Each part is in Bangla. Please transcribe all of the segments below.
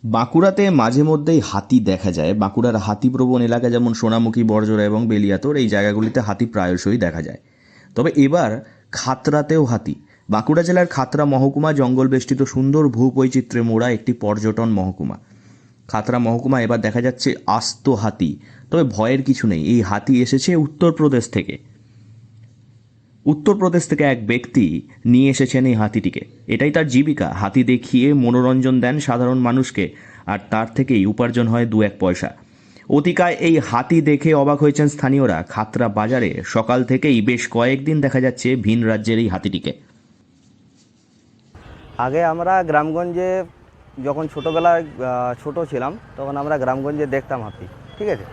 বাঁকুড়াতে মাঝে মধ্যেই হাতি দেখা যায়। বাঁকুড়ার হাতিপ্রবণ এলাকা যেমন সোনামুখী, বড়জোড়া এবং বেলিয়াতোড়, এই জায়গাগুলিতে হাতি প্রায়শই দেখা যায়। তবে এবার খাতড়াতেও হাতি। বাঁকুড়া জেলার খাতড়া মহকুমা জঙ্গল বেষ্টিত সুন্দর ভূবৈচিত্র্যে মোড়া একটি পর্যটন মহকুমা। খাতড়া মহকুমা এবার দেখা যাচ্ছে আস্ত হাতি। তবে ভয়ের কিছু নেই, এই হাতি এসেছে উত্তরপ্রদেশ থেকে। উত্তরপ্রদেশ থেকে এক ব্যক্তি নিয়ে এসেছেন এই হাতিটিকে। এটাই তার জীবিকা। হাতি দেখিয়ে মনোরঞ্জন দেন সাধারণ মানুষকে, আর তার থেকেই উপার্জন হয় দু এক পয়সা। অতিকায় এই হাতি দেখে অবাক হয়েছেন স্থানীয়রা। খাতড়া বাজারে সকাল থেকেই বেশ কয়েকদিন দেখা যাচ্ছে ভিন রাজ্যের এই হাতিটিকে। আগে আমরা গ্রামগঞ্জে যখন ছোটোবেলায় ছোট ছিলাম তখন আমরা গ্রামগঞ্জে দেখতাম হাতি, ঠিক আছে।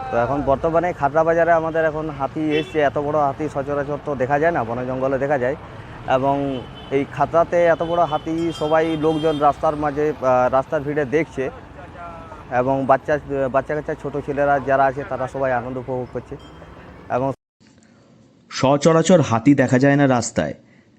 তো এখন বর্তমানে খাতড়া বাজারে আমাদের এখন হাতি এসছে। এত বড় হাতি সচরাচর তো দেখা যায় না, বনে জঙ্গলে দেখা যায়। এবং এই খাতড়াতে এত বড় হাতি সবাই লোকজন রাস্তার মাঝে রাস্তার ভিড়ে দেখছে, এবং বাচ্চা কাচ্চা ছোটো ছেলেরা যারা আছে তারা সবাই আনন্দ উপভোগ করছে। এবং সচরাচর হাতি দেখা যায় না রাস্তায়।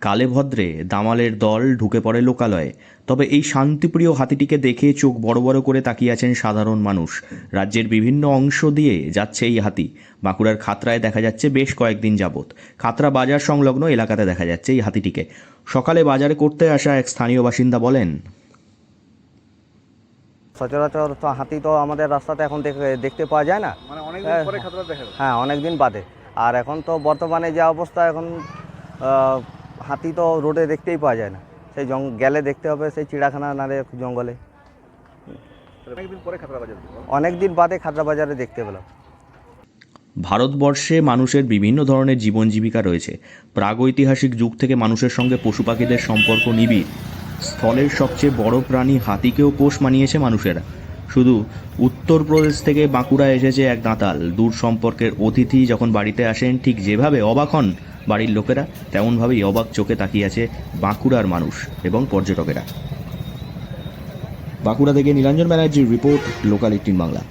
কালে ভদ্রে দামালের দল ঢুকে পড়ে লোকালয়ে। তবে এই শান্তিপ্রিয় হাতিটিকে দেখে চোখ বড় বড় করে তাকিয়ে আছেন সাধারণ মানুষ। রাজ্যের বিভিন্ন অংশ দিয়ে যাচ্ছে এই হাতি। বাঁকুড়ার খাতড়ায় দেখা যাচ্ছে বেশ কয়েকদিন যাবৎ। খাতড়া বাজার সংলগ্ন এলাকাতে দেখা যাচ্ছে এই হাতিটিকে। সকালে বাজারে করতে আসা এক স্থানীয় বাসিন্দা বলেন, সচরাচর তো হাতি তো আমাদের রাস্তাতে এখন দেখতে পাওয়া যায় না, মানে অনেকদিন পরে খাতড়া দেখা যায়। হ্যাঁ অনেক দিন বাদে। আর এখন তো বর্তমানে যা অবস্থা, এখন হাতি তো রোডে দেখতেই পাওয়া যায় না। সেই গেলে দেখতে হবে সেই চিড়িয়াখানা নারে জঙ্গলে। অনেকদিন পরে খাতড়া বাজার। অনেক দিন বাদে খাতড়া বাজারে দেখতে পেলাম। ভারতবর্ষে মানুষের বিভিন্ন ধরনের জীবন জীবিকা রয়েছে। প্রাগৈতিহাসিক যুগ থেকে মানুষের সঙ্গে পশু পাখিদের সম্পর্ক নিবিড়। স্থলের সবচেয়ে বড় প্রাণী হাতিকেও পোষ মানিয়েছে মানুষেরা। শুধু উত্তরপ্রদেশ থেকে বাঁকুড়া এসেছে এক দাঁতাল। দূর সম্পর্কের অতিথি যখন বাড়িতে আসেন, ঠিক যেভাবে অবাক হন বাড়ির লোকেরা, তেমনভাবেই অবাক চোখে তাকিয়ে আছে বাঁকুড়ার মানুষ এবং পর্যটকেরা। বাঁকুড়া থেকে নীলাঞ্জন ব্যানার্জির রিপোর্ট, লোকাল 18 বাংলা।